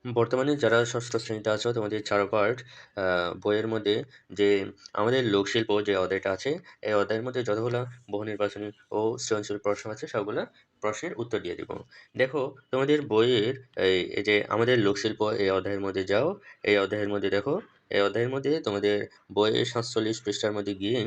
বর্তমানে যারা ষষ্ঠ শ্রেণীতে আছো তোমাদের ৪ পার্ট বইয়ের মধ্যে যে আমাদের লোকশিল্প যে অধ্যায়টা আছে, এই অধ্যায়ের মধ্যে যতগুলা বহু নির্বাচনী ও সৃজনশীল প্রশ্ন আছে সবগুলা প্রশ্নের উত্তর দিয়ে দিব। দেখো তোমাদের বইয়ের এই যে আমাদের লোকশিল্প এই অধ্যায়ের মধ্যে যাও, এই অধ্যায়ের মধ্যে দেখো, এই অধ্যায়ের মধ্যে তোমাদের বইয়ের ৪৭ পৃষ্ঠার মধ্যে গিয়ে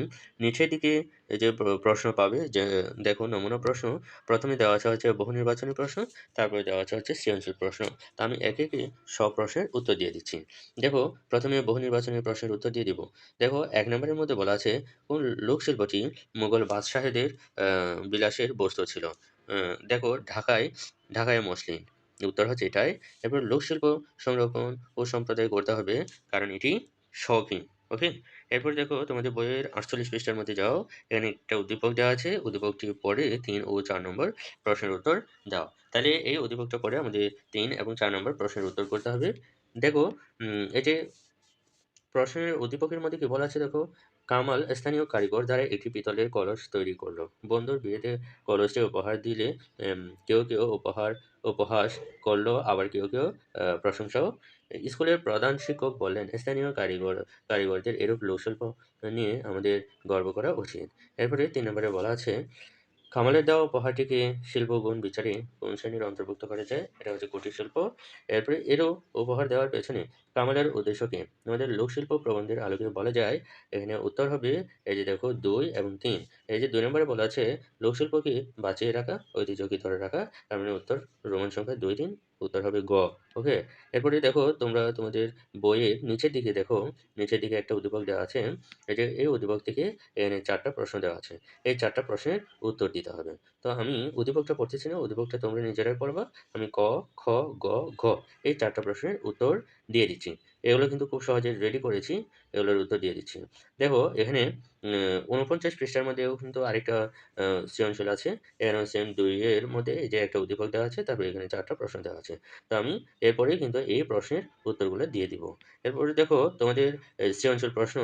নিচের দিকে এই যে প্রশ্ন পাবে যে দেখো নমুনা প্রশ্ন। প্রথমে দেওয়া আছে হচ্ছে বহু নির্বাচনী প্রশ্ন, তারপরে দেওয়া আছে হচ্ছে সৃজনশীল প্রশ্ন। তো আমি একে, একে সব প্রশ্নের উত্তর দিয়ে দিচ্ছি। দেখো প্রথমে বহু নির্বাচনী প্রশ্নের উত্তর দিয়ে দিব। দেখো ১ নম্বরের মধ্যে বলা আছে, কোন লোকশিল্পটি মুঘল বাদশাহদের বিলাসের বস্তু ছিল? দেখো ঢাকায় মসলিন। উত্তর হচ্ছে এটাই। এরপর লোকশিল্প সংরক্ষণ ও সম্প্রদায় করতে হবে কারণ এটি শৌখিন। ওকে? এরপর দেখো তোমাদের বইয়ের ৪৮ পৃষ্ঠার মধ্যে যাও। এখানে একটা উদ্দীপক দেওয়া আছে। উদ্দীপকটি পড়ে ৩ ও ৪ নম্বর প্রশ্নের উত্তর দাও। তাহলে এই উদ্দীপকটা পড়ে আমাদের ৩ এবং ৪ নম্বর প্রশ্নের উত্তর করতে হবে। দেখো এই যে প্রশ্নের উদ্দীপকের মধ্যে কি বলা আছে দেখো, কামাল স্থানীয় কারিগর দ্বারা একটি পিতলের কলস তৈরি করলো। বন্ধুর বিয়েতে কলসটি উপহার দিলে কেউ উপহাস করলো, আবার কেউ প্রশংসাও। স্কুলের প্রধান শিক্ষক বললেন, স্থানীয় কারিগরদের এরূপ লোকশিল্প নিয়ে আমাদের গর্ব করা উচিত। এরপরে ৩ নম্বরে বলা আছে, কামালের দেওয়া উপহারটিকে শিল্পগুণ বিচারে কোন শ্রেণীর অন্তর্ভুক্ত করা যায়? এটা হচ্ছে কুটির শিল্প। এরপরে এরও উপহার দেওয়ার পেছনে কামালের উদ্দেশ্য কি? আমাদের লোকশিল্প প্রবন্ধের আলোকে বলা যায়। এখানে উত্তর হবে এই যে দেখো ২ এবং ৩। এই যে ২ নম্বরে বলা আছে লোকশিল্পকে বাঁচিয়ে রাখা, ঐতিহ্যকে ধরে রাখা। তার মানে উত্তর রোমান সংখ্যা ২, ৩। উত্তর হবে গ। ওকে? এরপরে দেখো তোমরা তোমাদের বইয়ের নিচের দিকে দেখো, নিচের দিকে একটা উদ্দীপক দেওয়া আছে। এই যে এই উদ্দীপক থেকে এখানে ৪ টা প্রশ্ন দেওয়া আছে। এই ৪ টা প্রশ্নের উত্তর দিতে হবে। তো আমি উদ্দীপকটা পড়তেছি না, উদ্দীপকটা তোমরা নিজেরাই পড়বা। আমি ক, খ, গ, ঘ এই ৪ টা প্রশ্নের উত্তর দিয়ে দিচ্ছি। এগুলো কিন্তু খুব সহজে রেডি করেছি। এগুলোর উত্তর দিয়ে দিচ্ছি। দেখো এখানে ৪৯ পৃষ্ঠার মধ্যেও কিন্তু আরেকটা সৃজনশীল আছে। এখানেও সেম ২ এর মধ্যে এই যে একটা উদ্দীপক দেওয়া আছে, তারপরে এখানে ৪ টা প্রশ্ন দেওয়া আছে। তো আমি এরপরেই কিন্তু এই প্রশ্নের উত্তরগুলো দিয়ে দিব। এরপরে দেখো তোমাদের সৃজনশীল প্রশ্ন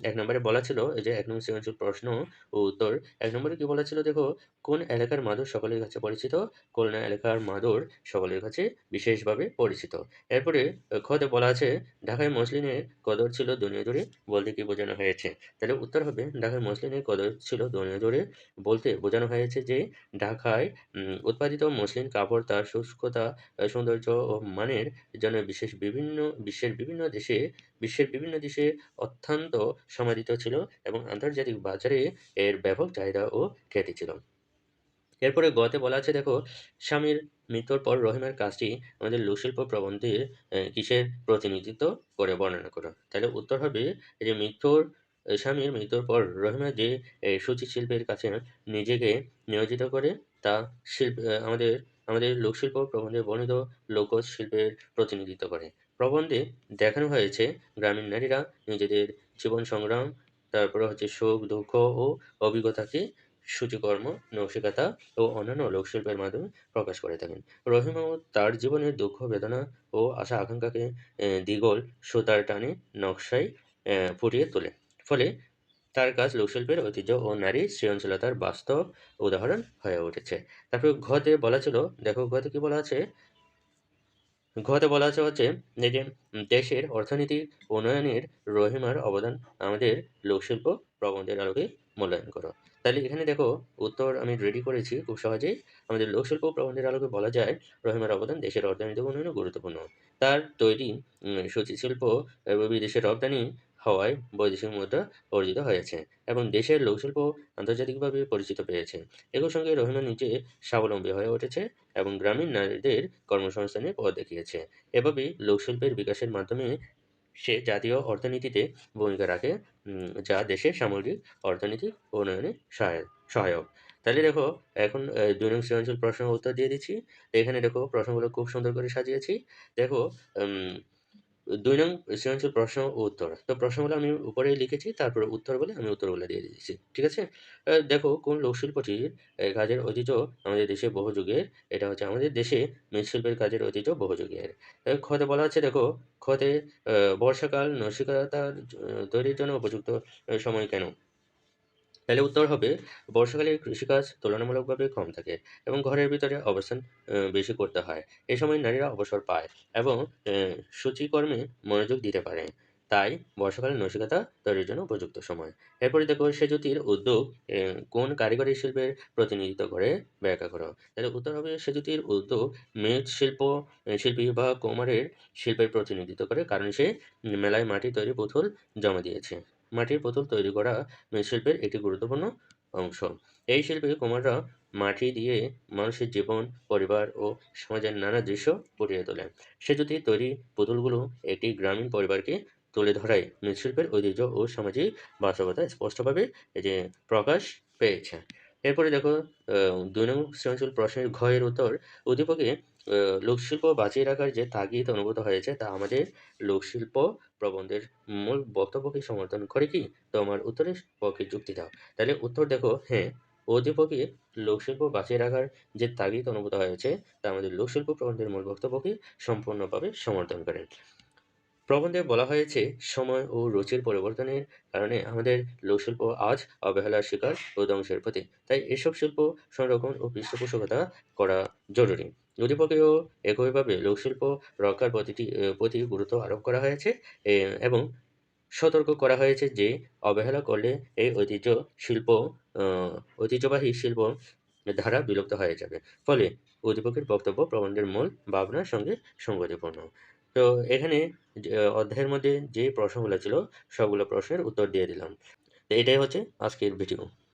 ১ নম্বরে বলা ছিল এই যে ১ নং সৃজনশীল প্রশ্ন ও উত্তর। ১ নম্বরে কি বলা ছিল দেখো, কোন এলাকার মাদুর সকলের কাছে পরিচিত? খুলনা এলাকার মাদুর সকলের কাছে বিশেষভাবে পরিচিত। এরপরে খতে বলা আছে, ঢাকায় মসলিনের কদর ছিল দুনিয়া জুড়ে, বলতে কি বোঝানো হয়েছে? তাহলে উত্তর হবে ঢাকায় মসলিনের কদর ছিল দুনিয়া জুড়ে, বলতে বোঝানো হয়েছে যে ঢাকায় উৎপাদিত মসলিন কাপড় তার শুষ্কতা, সৌন্দর্য ও মানের জন্য বিশ্বের বিভিন্ন দেশে অত্যন্ত সমাদৃত ছিল এবং আন্তর্জাতিক বাজারে এর ব্যাপক চাহিদা ও খ্যাতি ছিল। এরপরে গতে বলা আছে দেখো, স্বামীর মৃত্যুর পর রহিমার কাজটি আমাদের লোকশিল্প প্রবন্ধের কিসের প্রতিনিধিত্ব করে বর্ণনা করো? তাহলে উত্তর হবে এই যে স্বামীর মৃত্যুর পর রহিমা যে সূচি শিল্পের কাছে নিজেকে নিয়োজিত করে তা আমাদের আমাদের লোকশিল্প প্রবন্ধে বর্ণিত লোকজ শিল্পের প্রতিনিধিত্ব করে। প্রবন্ধে দেখানো হয়েছে গ্রামীণ নারীরা নিজেদের জীবন সংগ্রাম, তারপরে হচ্ছে সুখ, দুঃখ ও অভিজ্ঞতাকে সূচিকর্ম, নকশিকাঁথা ও অন্যান্য লোকশিল্পের মাধ্যমে প্রকাশ করে থাকেন। রহিমাও তার জীবনের দুঃখ, বেদনা ও আশা-আকাঙ্ক্ষাকে দিগল সুতার টানে নকশায় ফুটিয়ে তোলে। ফলে তার কাজ লোকশিল্পের ঐতিহ্য ও নারীর সৃজনশীলতার বাস্তব উদাহরণ হয়ে উঠেছে। তারপর ঘতে বলা ছিল, দেখো ঘতে কি বলা আছে? ঘতে বলা আছে হচ্ছে এই যে দেশের অর্থনৈতিক উন্নয়নের রহিমার অবদান আমাদের লোকশিল্প প্রবন্ধের আলোকে মূল্যায়ন করো। তাহলে এখানে দেখো উত্তর আমি রেডি করেছি খুব সহজেই। আমাদের লোকশিল্প প্রবন্ধের আলোকে বলা যায় রহিমার অবদান দেশের অর্থনৈতিক উন্নয়নে গুরুত্বপূর্ণ। তার তৈরি সূচিশিল্প বিদেশে রপ্তানি হওয়ায় বৈদেশিক মুদ্রা অর্জিত হয়েছে এবং দেশের লোকশিল্প আন্তর্জাতিকভাবে পরিচিত পেয়েছে। একই সঙ্গে রহিমা নিজে স্বাবলম্বী হয়ে উঠেছে এবং গ্রামীণ নারীদের কর্মসংস্থানের পথ দেখিয়েছে। এভাবেই লোকশিল্পের বিকাশের মাধ্যমে সে জাতীয় অর্থনীতিতে ভূমিকা রাখে, যা দেশের সামগ্রিক অর্থনৈতিক উন্নয়নে সহায়ক। তাহলে দেখো এখন ২ নং সৃজনশীল প্রশ্নের উত্তর দিয়ে দিচ্ছি। তো এখানে দেখো প্রশ্নগুলো খুব সুন্দর করে সাজিয়েছি। দেখো উম ২ নং সৃজনশীল প্রশ্ন ও উত্তর। তো প্রশ্নগুলো আমি উপরেই লিখেছি, তারপরে উত্তর বলে আমি উত্তরগুলো দিয়ে দিয়েছি। ঠিক আছে? দেখো কোন লোকশিল্পটির কাজের ঐতিহ্য আমাদের দেশে বহু যুগের? এটা হচ্ছে আমাদের দেশে মৃৎশিল্পের কাজের ঐতিহ্য বহু যুগের। খতে বলা আছে দেখো, খতে বর্ষাকাল নকশিকাঁথার তৈরির জন্য উপযুক্ত সময় কেন? তাহলে উত্তর হবে বর্ষাকালে কৃষিকাজ তুলনামূলকভাবে কম থাকে এবং ঘরের ভিতরে অবস্থান বেশি করতে হয়। এ সময় নারীরা অবসর পায় এবং সূচিকর্মে মনোযোগ দিতে পারে। তাই বর্ষাকাল নৈসিকতা তৈরির জন্য উপযুক্ত সময়। এরপরে দেখো সেঁজুতির উদ্যোগ কোন কারিগরি শিল্পের প্রতিনিধিত্ব করে ব্যাখ্যা করো। তাহলে উত্তর হবে সেঁজুতির উদ্যোগ মৃৎশিল্প শিল্পী বা কুমারের শিল্পের প্রতিনিধিত্ব করে, কারণ সে মেলায় মাটি তৈরি পুতুল জমা দিয়েছে। মাটির পুতুল তৈরি করা মৃৎশিল্পের একটি গুরুত্বপূর্ণ অংশ। এই শিল্পে কুমাররা মাটি দিয়ে মানুষের জীবন, পরিবার ও সমাজের নানা দৃশ্য ফুটিয়ে তোলেন। সেঁজুতির তৈরি পুতুলগুলো একটি গ্রামীণ পরিবারকে তুলে ধরায় মৃৎশিল্পের ঐতিহ্য ও সামাজিক বাস্তবতা স্পষ্টভাবে এই যে প্রকাশ পেয়েছে। এরপরে দেখো ২ নং সৃজনশীল প্রশ্নের ঘ এর উত্তর, উদ্দীপকে লোকশিল্প বাঁচিয়ে রাখার যে তাগিদ অনুভূত হয়েছে তা আমাদের লোকশিল্প প্রবন্ধের মূল বক্তব্যকে সমর্থন করে কি? তো আমার উত্তরের পক্ষে যুক্তি দাও। তাহলে উত্তর দেখো, হ্যাঁ, উদ্দীপকে লোকশিল্প বাঁচিয়ে রাখার যে তাগিদ অনুভূত হয়েছে তা আমাদের লোকশিল্প প্রবন্ধের মূল বক্তব্যকে সম্পূর্ণভাবে সমর্থন করে। প্রবন্ধে বলা হয়েছে সময় ও রুচির পরিবর্তনের কারণে আমাদের লোকশিল্প আজ অবহেলার শিকার ও ধ্বংসের পথে। তাই এসব শিল্প সংরক্ষণ ও পৃষ্ঠপোষকতা করা জরুরি। উদ্দীপকেও একইভাবে লোকশিল্প রক্ষার প্রতি গুরুত্ব আরোপ করা হয়েছে এবং সতর্ক করা হয়েছে যে অবহেলা করলে এই শিল্প ঐতিহ্যবাহী শিল্প ধারা বিলুপ্ত হয়ে যাবে। ফলে উদ্দীপকের বক্তব্য প্রবন্ধের মূল ভাবনার সঙ্গে সঙ্গতিপূর্ণ। তো এখানে যে অধ্যায়ের মধ্যে যে প্রশ্নগুলো ছিল সবগুলো প্রশ্নের উত্তর দিয়ে দিলাম। তো এটাই হচ্ছে আজকের ভিডিও।